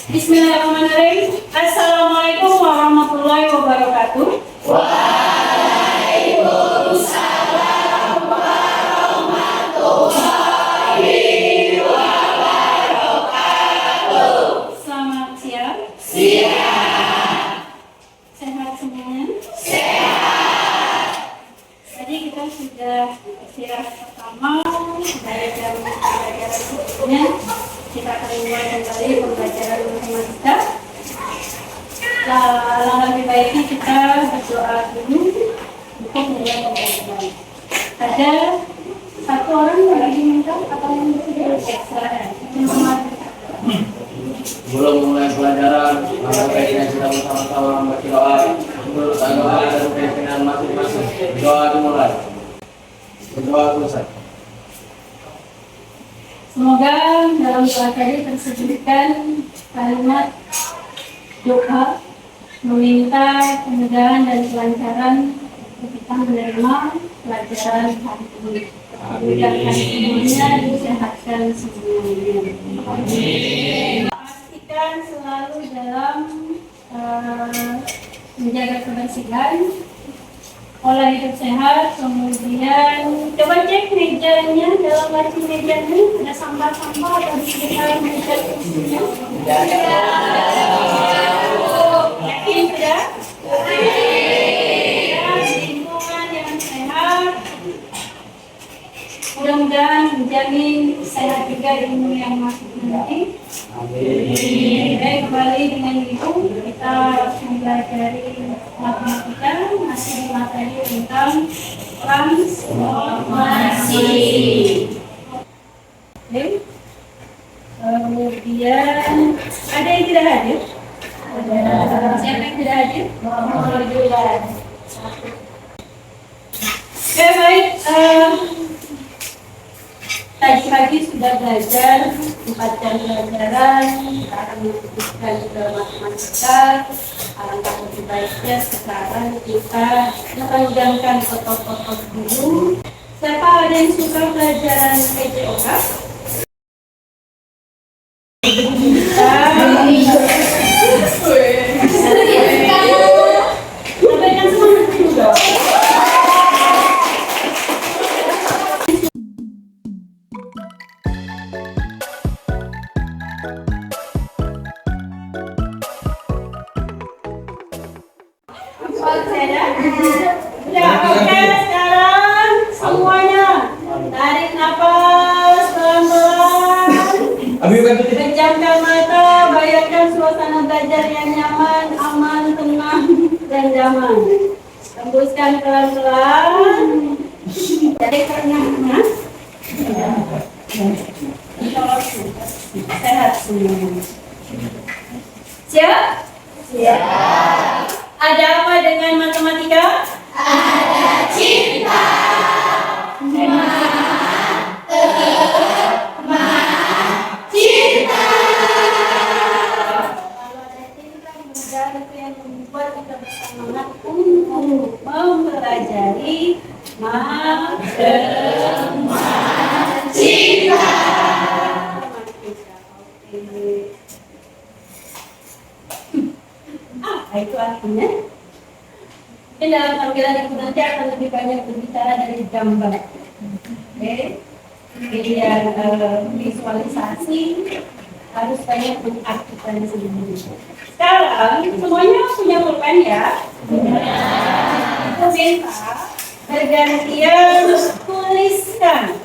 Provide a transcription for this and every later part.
Bismillahirrahmanirrahim. Assalamualaikum warahmatullahi wabarakatuh. Waalaikumsalam warahmatullahi wabarakatuh. Selamat siang. Siang. Sehat semuanya? Sehat. Tadi kita sudah istirahat pertama dari jam pembelajaran sebelumnya. Kita akan mulai kembali pembelajaran matematika. Lebih baiknya kita berdoa dulu untuk mulai pembelajaran. Ada satu orang yang lagi minta atau yang sudah ekstra Sebelum mulai pelajaran, maka baiknya kita bersama-sama berdoa menurut agama dan keyakinan masing-masing. Doa dimulai. Berdoa selesai. Semoga dalam doa tadi tersebutkan kalimat doa meminta kemudahan dan kelancaran ketika menerima pelajaran hari ini. Mudahkan semuanya, disehatkan semuanya. Pastikan selalu dalam menjaga kebersihan, pola hidup sehat, kemudian coba cek mejanya, dalam laci mejanya ada sampah-sampah atau di sekitar meja kursinya. Yakin sudah? Lingkungan yang sehat, mudah-mudahan menjamin sehat juga ilmu yang masuk nanti. Baik, kembali dengan itu kita mempelajari matematika, masih di materi tentang transformasi. Oke. Kemudian ada yang tidak hadir? Siapa yang tidak hadir? Oke, baik. Tadi pagi sudah belajar 4 jam pelajaran, kita akan melanjutkan ke matematika. Alangkah lebih baiknya sekarang kita menggangkan otot-otot dulu. Siapa ada yang suka pelajaran PJOK? Sampaikan semangat dulu dong. Ya, oke, sekarang semuanya tarik nafas pelan-pelan, pejamkan mata, bayangkan suasana belajar yang nyaman, aman, tenang, dan damai. Tembuskan pelan-pelan. Jadi karena sehat semuanya. Siap? Siap. Ada apa dengan matematika? Ada cinta. Cinta. Kalau ada cinta, mudah itu yang membuat kita bersemangat untuk mempelajari matematika. Apa itu artinya? Ini dalam tampilan itu nanti akan lebih banyak berbicara dari gambar. Oke, kemudian visualisasi harus banyak mengartikan sendiri. Sekarang semuanya punya pulpen ya? Aku minta bergantian tuliskan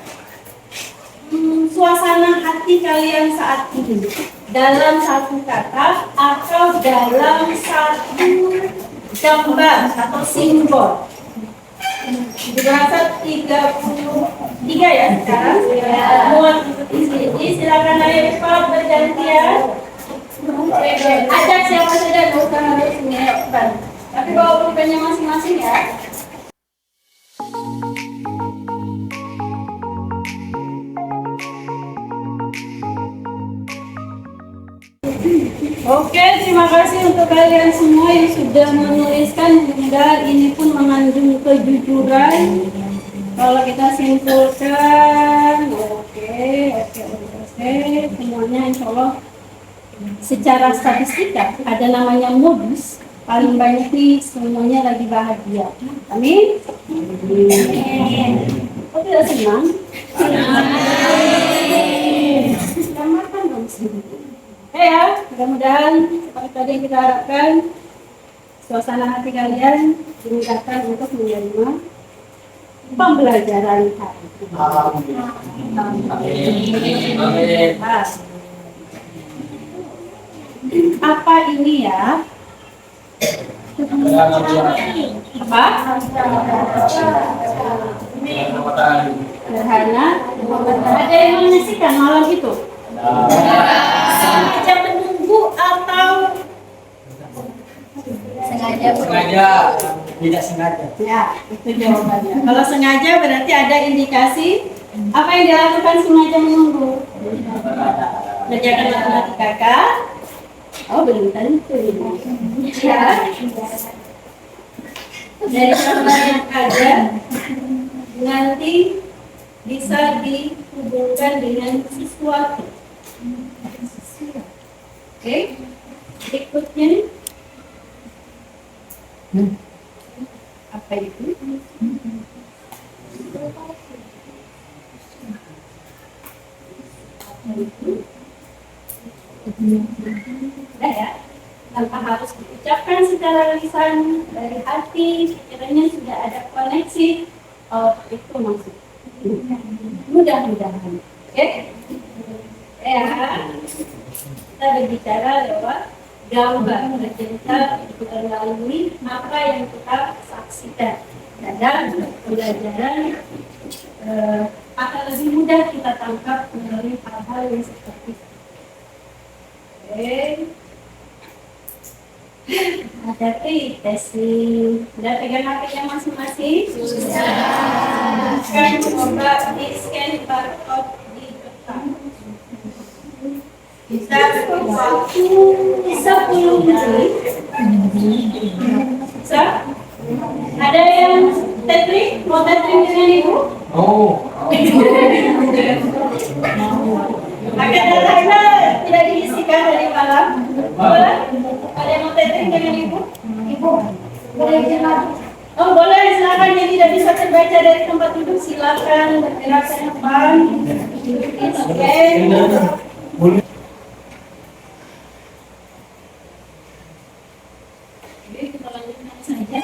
suasana hati kalian saat ini dalam satu kata atau dalam satu gambar atau simbol. Berasa 33 ya sekarang. Muat di sini. Silakan ayo cepat bergantian. Ajak siapa saja, bukan harus ini. Tapi bawa pulpennya masing-masing ya. Oke, terima kasih untuk kalian semua yang sudah menuliskan. Mudah ini pun mengandung kejujuran. Kalau kita simpulkan, oke, semuanya insya Allah secara statistika ada namanya modus, paling banyak nih semuanya lagi bahagia. Amin. Kok tidak senang? Selamatkan dong sendiri. Ya, mudah-mudahan seperti tadi yang kita harapkan, suasana hati kalian dimudahkan untuk menerima pembelajaran hari ini. Amin. Apa ini ya? Apa? Sederhana. Ada yang menyaksikan malam itu? Sengaja menunggu atau Sengaja, tidak sengaja. ya, itu jawabannya. Kalau sengaja berarti ada indikasi apa yang dilakukan sengaja menunggu. Kerjakan matematika kah? Oh, belum tentu. Ya. Dari gambar yang ada nanti bisa dihubungkan dengan sesuatu. Oke, berikutnya nih. Apa itu? Udah ya, tanpa harus diucapkan secara lisan, dari hati, pikirannya sudah ada koneksi. Oh, itu maksud. Mudah-mudahan. Oke? Ya, kita berbicara lewat gambar. Kita melalui apa yang kita saksikan. Dan pembelajaran akan lebih mudah kita tangkap melalui hal-hal yang seperti itu. Oke. Ada testing. Sudah pegang HP-nya masing-masing? Sudah. Sekarang coba di scan barcode di depan. Kita waktu 10 menit. Bisa? Ada yang tethering? Mau tethering dengan ibu? Oh. Akan datangnya tidak diisikan dari malam. Boleh? Ada yang mau tethering dengan ibu? Ibu? Boleh silakan. Oh boleh, silakan. Yang tidak bisa terbaca dari tempat duduk silakan bergerak ke depan. Oke. Oke, kita lanjutkan saja.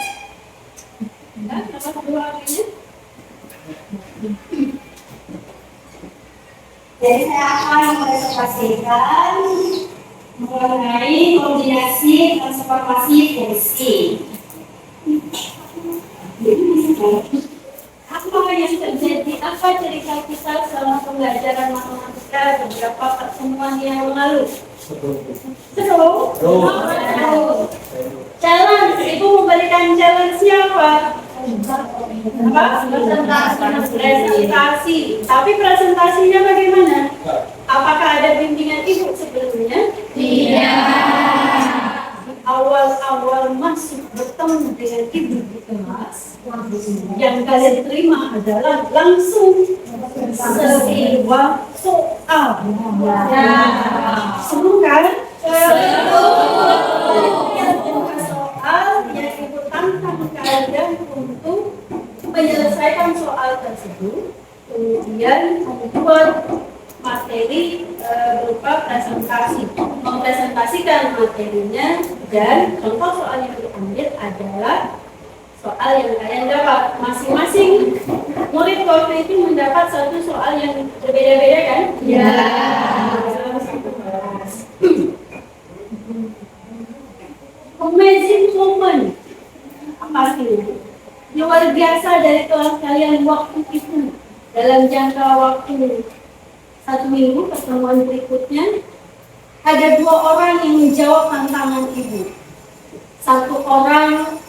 Enggak, apa kedua harinya? Jadi saya akan mempresentasikan mengenai kombinasi transformasi fungsi. Apa yang terjadi? Apa cerita kita selama pembelajaran matematika beberapa pertemuan yang lalu? Seru? Challenge, Ibu memberikan challenge siapa? Apa? Presentasi. Tapi presentasinya bagaimana? Apakah ada bimbingan Ibu sebelumnya? Tidak. Awal-awal masuk bertemu dengan Ibu di kelas, yang kalian terima adalah langsung sebuah soal. Seru kan? Soal yang Ibu tantang kalian untuk menyelesaikan soal tersebut, kemudian membuat materi berupa presentasi, mempresentasikan materinya, dan contoh soal yang diambil adalah soal yang kalian dapat. Masing-masing murid waktu itu mendapat satu soal yang berbeda-beda kan? Ya. Amazing moment. Apa artinya? Luar biasa dari kelas kalian waktu itu. Dalam jangka waktu 1 minggu pertemuan berikutnya, ada 2 orang yang menjawab tantangan Ibu. 1 orang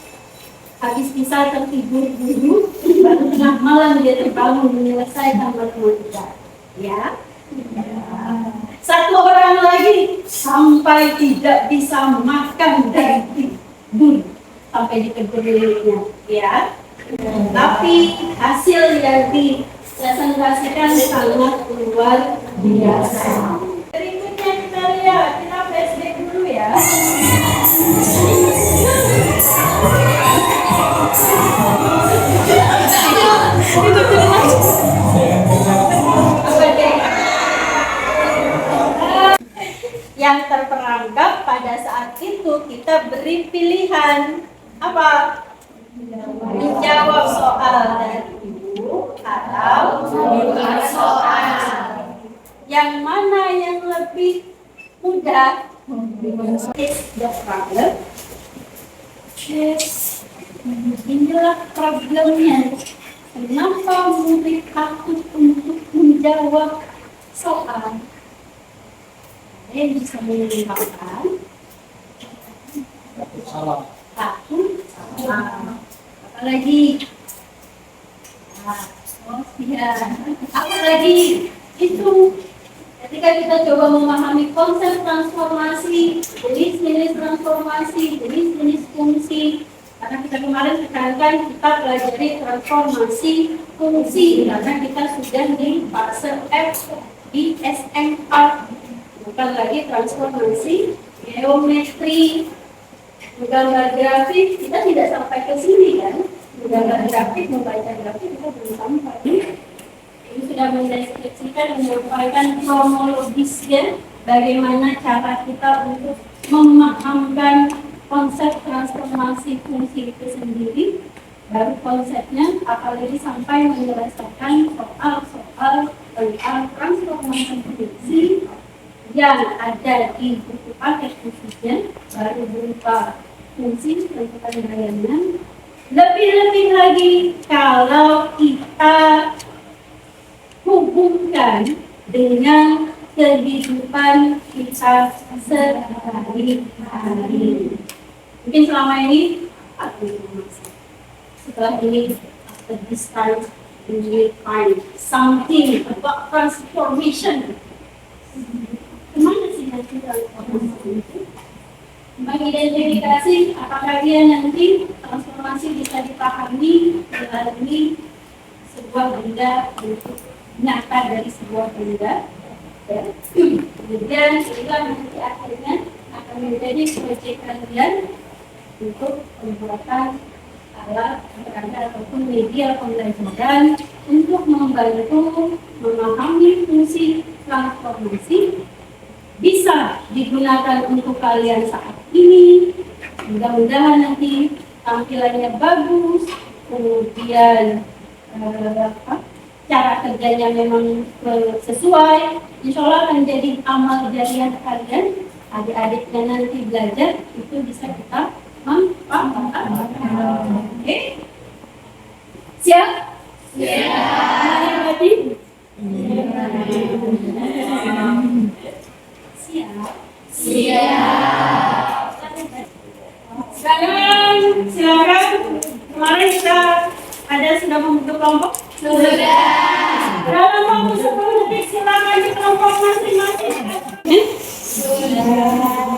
habis bisa tertidur dulu, baru tengah malam dia terbangun menyelesaikan matematika. Ya. 1 orang lagi sampai tidak bisa makan dari tidur sampai ditegur liriknya. Ya. Tapi hasil yang presentasikan sangat luar biasa. Berikutnya kita lihat, kita flashback ya. Yang terperangkap pada saat itu kita beri pilihan apa? Menjawab soal dari ibu atau membuat soal. Yang mana yang lebih mudah? Is the problem? Yes. Inilah problemnya. Kenapa murid takut untuk menjawab soal? Yang bisa menimbulkan takut salah. Apalagi apalagi itu ketika kita coba memahami konsep transformasi, jenis-jenis transformasi, jenis-jenis fungsi. Karena kita kemarin tekankan kita pelajari transformasi fungsi karena kita sudah di fase F di SMR, bukan lagi transformasi geometri. Menggambar grafik kita tidak sampai ke sini kan? Menggambar grafik, membaca grafik kita belum sampai. Ini sudah mendeskripsikan, menyampaikan kronologisnya bagaimana cara kita untuk memahamkan konsep transformasi fungsi itu sendiri. Baru konsepnya, apalagi sampai menyelesaikan soal-soal tentang transformasi fungsi yang ada di buku paket khususnya, baru berupa fungsi tentukan bayangan. Lebih-lebih lagi kalau kita hubungkan dengan kehidupan kita sehari-hari. Mungkin selama ini setelah ini after this time we will find something about transformation. Kemana sih nanti transformasi itu? Mengidentifikasi apakah dia nanti transformasi bisa dipahami melalui sebuah benda bentuk nyata dari sebuah benda. Ya. Kemudian inilah nanti akhirnya akan menjadi proyek kalian untuk pembuatan alat perangkat ataupun media pembelajaran untuk membantu memahami fungsi transformasi. Bisa digunakan untuk kalian saat ini. Mudah-mudahan nanti tampilannya bagus, kemudian cara kerjanya memang sesuai. Insya Allah akan jadi amal jariah kalian. Adik-adiknya nanti belajar itu bisa kita manfaatkan. Oke? Siap? Siap. Berarti? Siap. Sekarang silakan. Kemarin kita sudah membentuk kelompok. Sudah. Dalam waktu 10 detik silakan di kelompok masing-masing.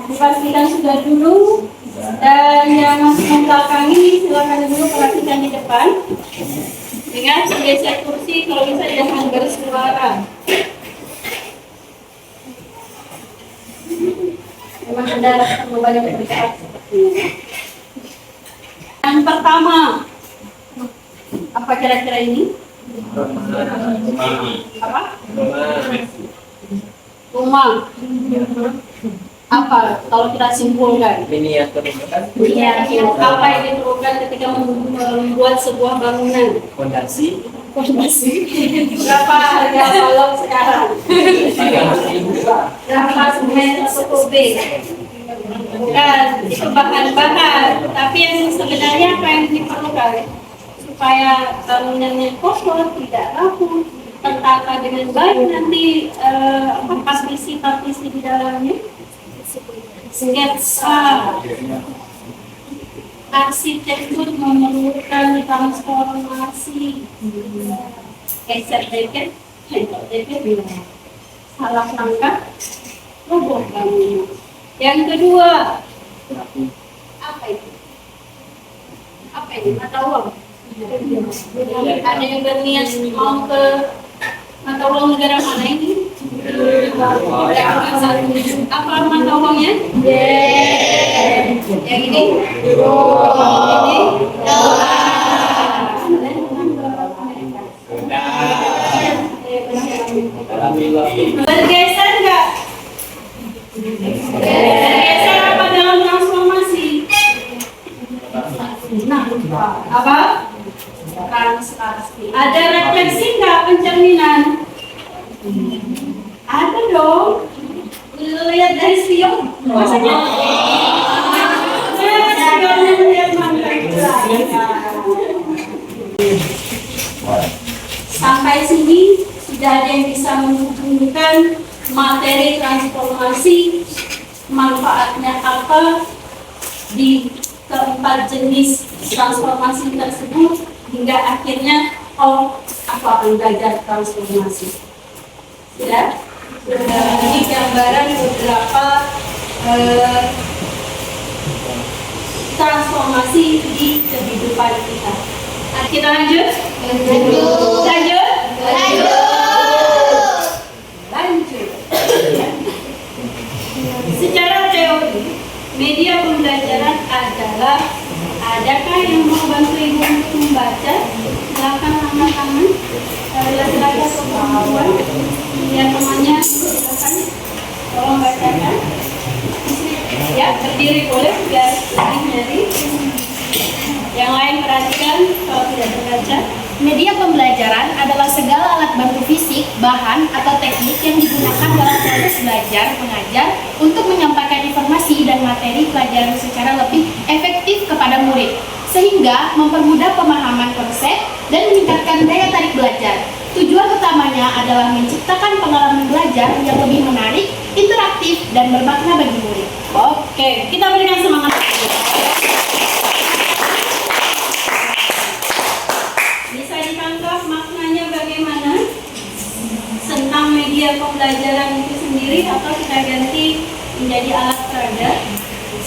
Dipastikan sudah dulu. Dan yang masih membelakangi silakan dulu perhatikan di depan. Ingat geser kursi kalau bisa jangan bersuara. Memang ada banyak perbedaan seperti ini. Yang pertama, apa kira-kira ini? Apa? Rumah. Apa kalau kita simpulkan? Miniatur kan? Iya, apa yang diperlukan ketika membuat sebuah bangunan? Fondasi. Berapa harga kolom sekarang? Berapa semen atau kubik? Bukan, itu bahan-bahan. Tapi yang sebenarnya apa yang diperlukan? Supaya bangunannya kokoh, tidak rapuh, tertata dengan baik nanti partisi di dalamnya. Sketsa arsitektur memerlukan transformasi. Geser deket, salah langkah, roboh bangunan. Yang kedua, apa itu? Apa ini? Mata uang. Ada yang berniat mau ke mata uang negara mana ini? Apa alamat ngomongnya? Yang ini? Bergeser nggak? Bergeser apa dalam transformasi? Nah, apa? Translasi. Ada refleksi nggak pencerminan? Ada dong. Lihat dari spion. Maksudnya? Spionnya melihat mantan. Sampai sini sudah ada yang bisa menghubungkan materi transformasi, manfaatnya apa di keempat jenis transformasi tersebut, hingga akhirnya aku akan belajar transformasi. Sudah? Ini gambaran beberapa transformasi di kehidupan kita. Kita lanjut? Lanjut? Lanjut. Secara teori, media pembelajaran adalah, adakah yang mau bantu ibu untuk membaca? Silakan angkat tangan. Laki-laki atau perempuan? Lihat temannya, silakan. Tolong bacakan. Ya, berdiri boleh biar lebih nyari. Yang lain perhatikan kalau tidak terbaca. Media pembelajaran adalah segala alat bantu fisik, bahan, atau teknik yang digunakan dalam proses belajar, mengajar untuk menyampaikan informasi dan materi pelajaran secara lebih efektif kepada murid, sehingga mempermudah pemahaman konsep dan meningkatkan daya tarik belajar. Tujuan utamanya adalah menciptakan pengalaman belajar yang lebih menarik, interaktif, dan bermakna bagi murid. Oke, kita berikan semangat. Bisa ditangkap maknanya bagaimana? Tentang media pembelajaran itu sendiri, atau kita ganti menjadi alat peraga?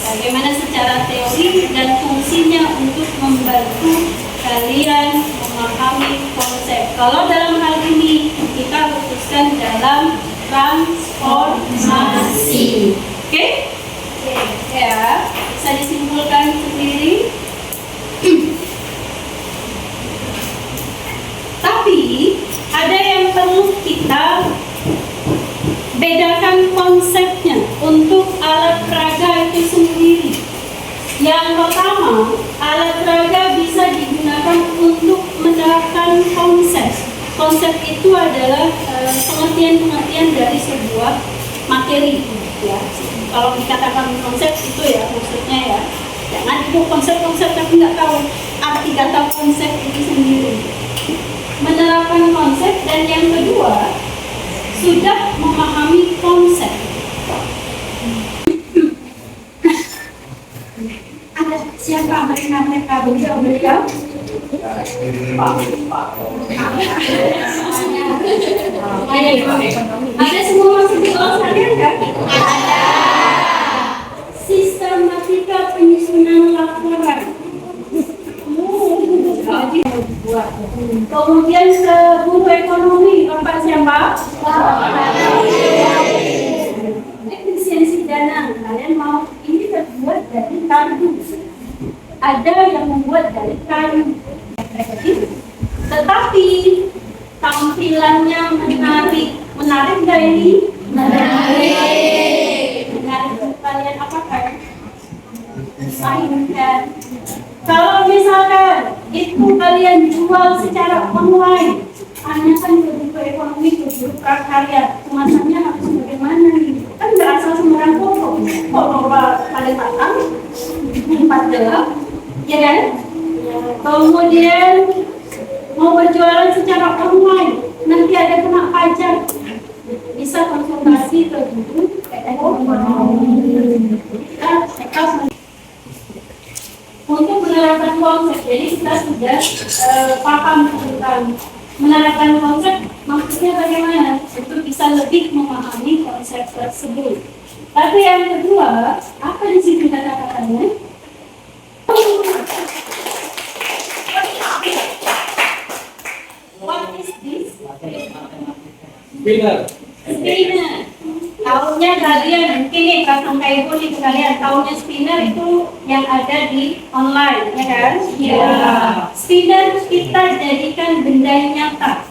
Bagaimana secara teori dan fungsinya untuk membantu kalian memahami konsep. Kalau dalam hal ini kita khususkan dalam transformasi. Oke? Ya, bisa disimpulkan sendiri. Tapi ada yang perlu kita bedakan konsepnya untuk alat peraga itu sendiri. Yang pertama, alat peraga bisa digunakan untuk menerapkan konsep. Konsep itu adalah pengertian-pengertian dari sebuah materi. Ya, kalau dikatakan konsep itu ya maksudnya ya, jangan itu konsep-konsep tapi nggak tahu arti kata konsep itu sendiri. Menerapkan konsep, dan yang kedua sudah memahami konsep. Ada siapa mereka beliau? Ada semua masuk di kelas kalian kan? Ada. Sistematika penyusunan laporan. Kemudian ke buku ekonomi, Bapak siapa? Efisiensi dana, kalian mau ini terbuat dari kayu. Ada yang membuat dari kayu. Tetapi tampilannya menarik. Menarik nggak ini? Menarik. Menarik kalian apa kan? Saingkan. Kalau misalkan itu kalian jual secara online, hanya kan buku ekonomi, buku prakarya, kemasannya harus bagaimana nih? Kan nggak asal sembarang foto. Foto pada matang, 4 gelap, ya kan? Kemudian mau berjualan secara online, nanti ada kena pajak. Bisa konsultasi ke buku ekonomi. Untuk menerapkan konsep, jadi kita sudah paham tentang menerapkan konsep, maksudnya bagaimana untuk bisa lebih memahami konsep tersebut. Tapi yang kedua, apa di sini kata-katanya? What is this? Spinner. Spinner. Tahunya kalian, mungkin nih prasangka ibu nih kalian, tahunya spinner itu yang ada di online, ya kan? Iya. Spinner kita jadikan benda yang nyata.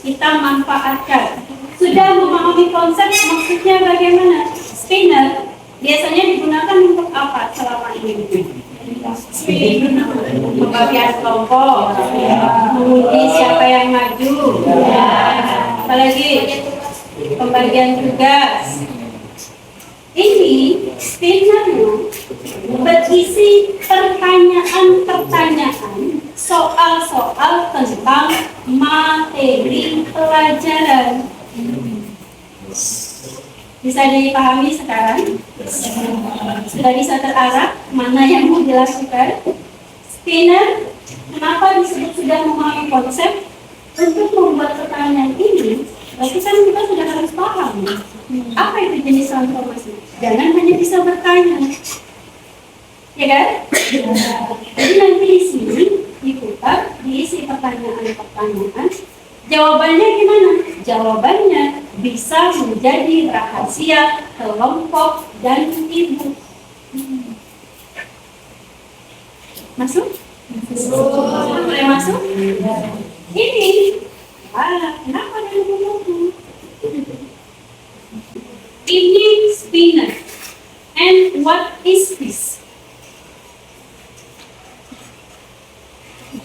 Kita manfaatkan. Sudah memahami konsep maksudnya bagaimana? Spinner biasanya digunakan untuk apa selama ini? Pembagian kelompok, menguji siapa yang maju, apalagi pembagian tugas. Ini spinnernya berisi pertanyaan-pertanyaan, soal-soal tentang materi pelajaran. Bisa dipahami sekarang? Sudah bisa terarah mana yang mau dilakukan? Spinner, kenapa disebut sudah memahami konsep? Untuk membuat pertanyaan ini, berarti kan kita sudah harus paham apa itu jenis transformasi. Jangan hanya bisa bertanya, ya kan? Jadi nanti di sini diputar, diisi pertanyaan-pertanyaan. Jawabannya gimana? Jawabannya bisa menjadi rahasia kelompok dan ibu. Masuk? Boleh masuk? Ini. Kenapa ada buku? Ini spinner. And what is this?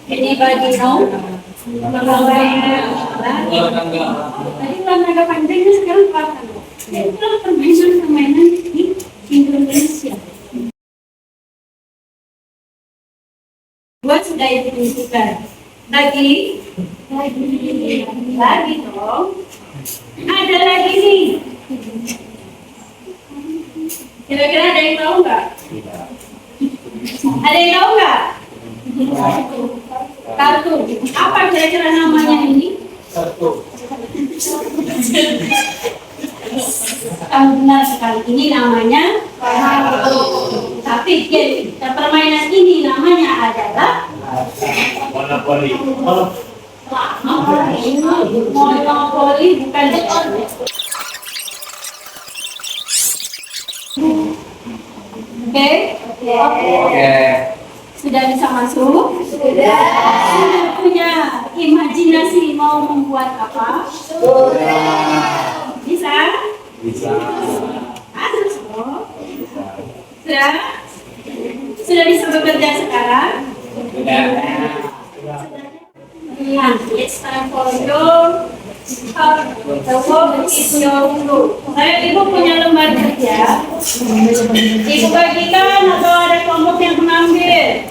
Anybody know? Tadi olahraga panjangnya sekarang olahraga. Itulah permainan-permainan di Indonesia. Buat sudah identifikasi. Lagi dong. Ada lagi nih. Kira-kira ada yang tahu nggak? Ada yang tahu nggak? Kartu. Apa kira-kira namanya ini? Kartu. Benar sekali. Ini namanya kartu. Tapi permainan ini namanya adalah Monopoli. Monopoli bukan. Oke. Sudah bisa masuk? Sudah punya imajinasi mau membuat apa? Sudah. Bisa? Bisa. Sudah? Sudah bisa bekerja sekarang? Sudah. It's time for your the work is your group. Ibu punya lembar kerja. Ibu bagikan atau ada kelompok yang mengambil?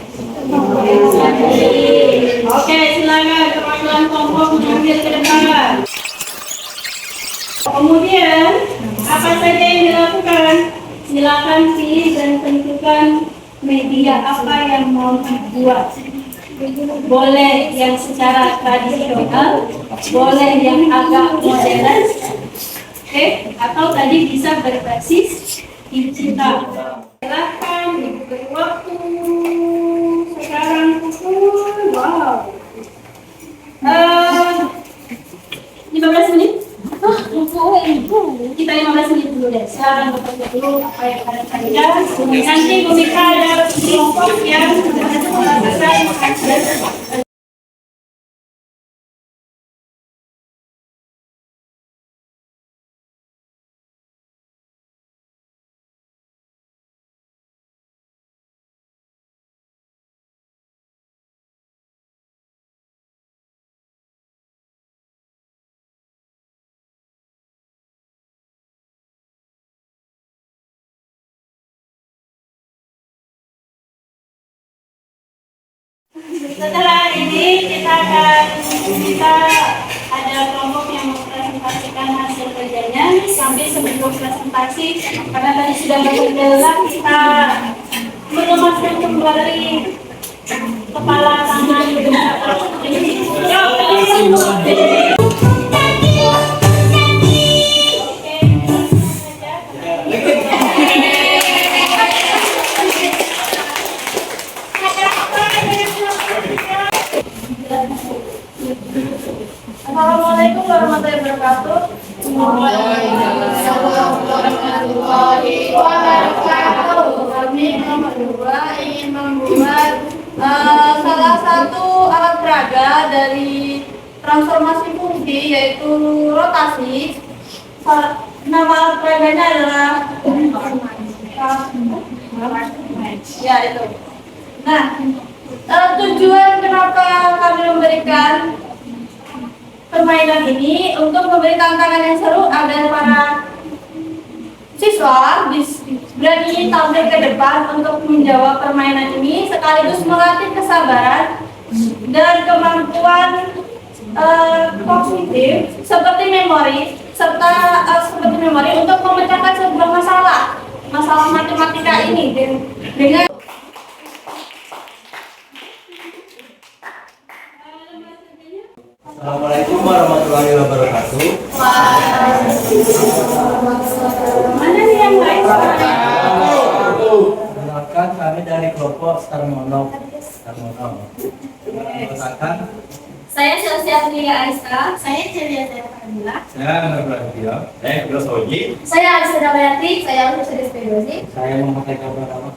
Oke, silakan perwakilan kelompok mengambil ke depan. Kemudian apa saja yang dilakukan? Silakan pilih dan tentukan media apa yang mau dibuat. Boleh yang secara tradisional, boleh yang agak modern, atau tadi bisa berbasis digital. Silakan ibu beri waktu sekarang pukul 15 menit. Kita 15 menit dulu deh. Silakan bekerja dulu apa yang ada saja. Nanti Bu Mika ada kelompok yang melakukan kajian. Setelah ini kita ada kelompok yang mempresentasikan hasil kerjanya sambil sebelum presentasi karena tadi sudah berlelah kita melemaskan kembali kepala tangan Assalamualaikum warahmatullahi wabarakatuh. dari transformasi fungsi yaitu rotasi. Nama alat peraganya adalah ya itu. Nah, tujuan kenapa kami memberikan permainan ini untuk memberi tantangan yang seru agar para siswa berani tampil ke depan untuk menjawab permainan ini sekaligus melatih kesabaran dan kemampuan kognitif seperti memori untuk memecahkan sebuah masalah matematika ini dengan Assalamualaikum warahmatullahi wabarakatuh. mana nih yang lain? Perkenalkan, kami dari kelompok Starmono. Saya Sylvia Lia Aisyah. Saya Celia Zahra. Saya Anwar Prasetyo. Saya Firdaus Oji. Saya Alisa Damayati. Saya Alisa Despedosi. Saya memakai kabar apa?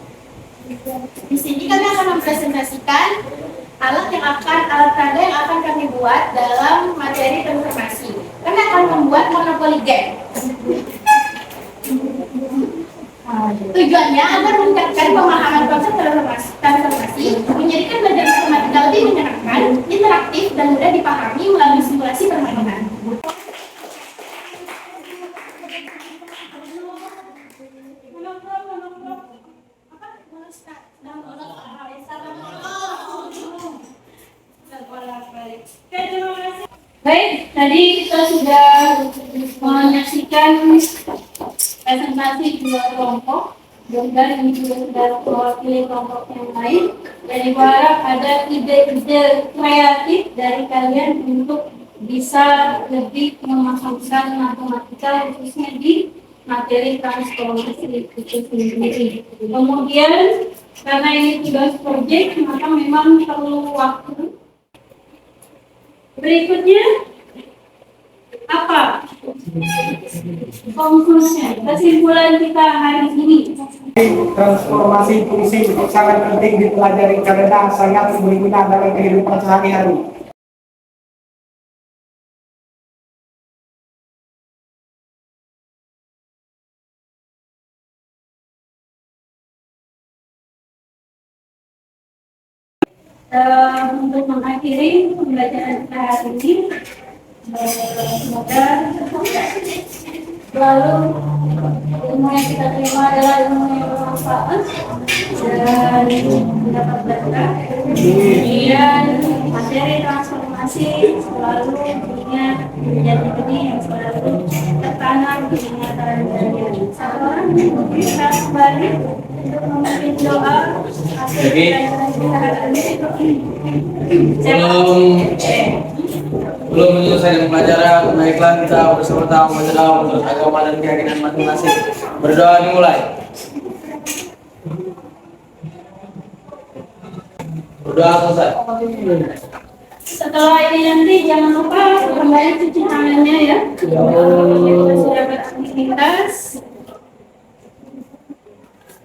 Di sini kami akan mempresentasikan alat peraga yang akan kami buat dalam materi transformasi. Kami akan membuat monopoli game. Tujuannya agar meningkatkan pemahaman konsep transformasi, menjadikan belajar matematika lebih menyenangkan, interaktif, dan mudah dipahami melalui simulasi permainan. Baik, tadi kita sudah menyaksikan presentasi dua kelompok. Dan ini juga sudah mewakili kelompok yang lain. Dan Ibu harap ada ide-ide kreatif dari kalian untuk bisa lebih memasukkan matematika khususnya di materi transformasi itu sendiri. Kemudian karena ini tugas proyek, maka memang perlu waktu. Berikutnya apa konklusinya, kesimpulan kita hari ini? Transformasi fungsi sangat penting dipelajari karena sangat berguna dalam kehidupan sehari-hari. Untuk mengakhiri pembelajaran kita hari ini, semoga selalu ilmu yang kita terima adalah ilmu yang bermanfaat dan mendapat berkah. Kemudian materi transformasi selalu punya menjadi benih yang selalu tertanam di ingatan kalian. Sekarang kita kembali untuk memimpin doa akhir pelajaran kita hari ini. Belum menyelesaikan pelajaran, baiklah kita bersama-sama berdoa menurut agama dan keyakinan masing-masing. Berdoa dimulai. Berdoa selesai. Setelah ini nanti jangan lupa kembali cuci tangannya ya. Kita sudah beraktivitas.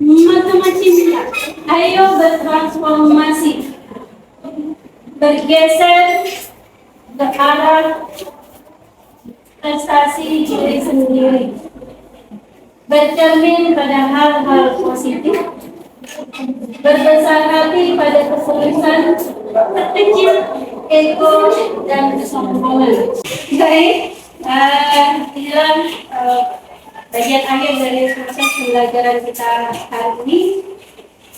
Matematika, ayo bertransformasi, bergeser ke arah prestasi diri sendiri, bercermin pada hal-hal positif, berbesar hati pada keseriusan, terkecil ego dan kesombongan. Baik, inilah bagian akhir dari proses pembelajaran kita hari ini.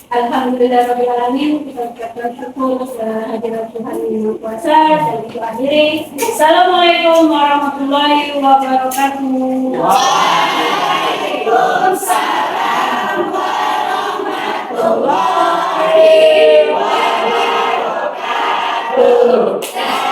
Alhamdulillahirrahmanirrahim, kita ucapkan syukur kehadirat Tuhan Yang Maha Kuasa dan itu akhiri. Assalamualaikum warahmatullahi wabarakatuh. Waalaikumsalam warahmatullahi wabarakatuh.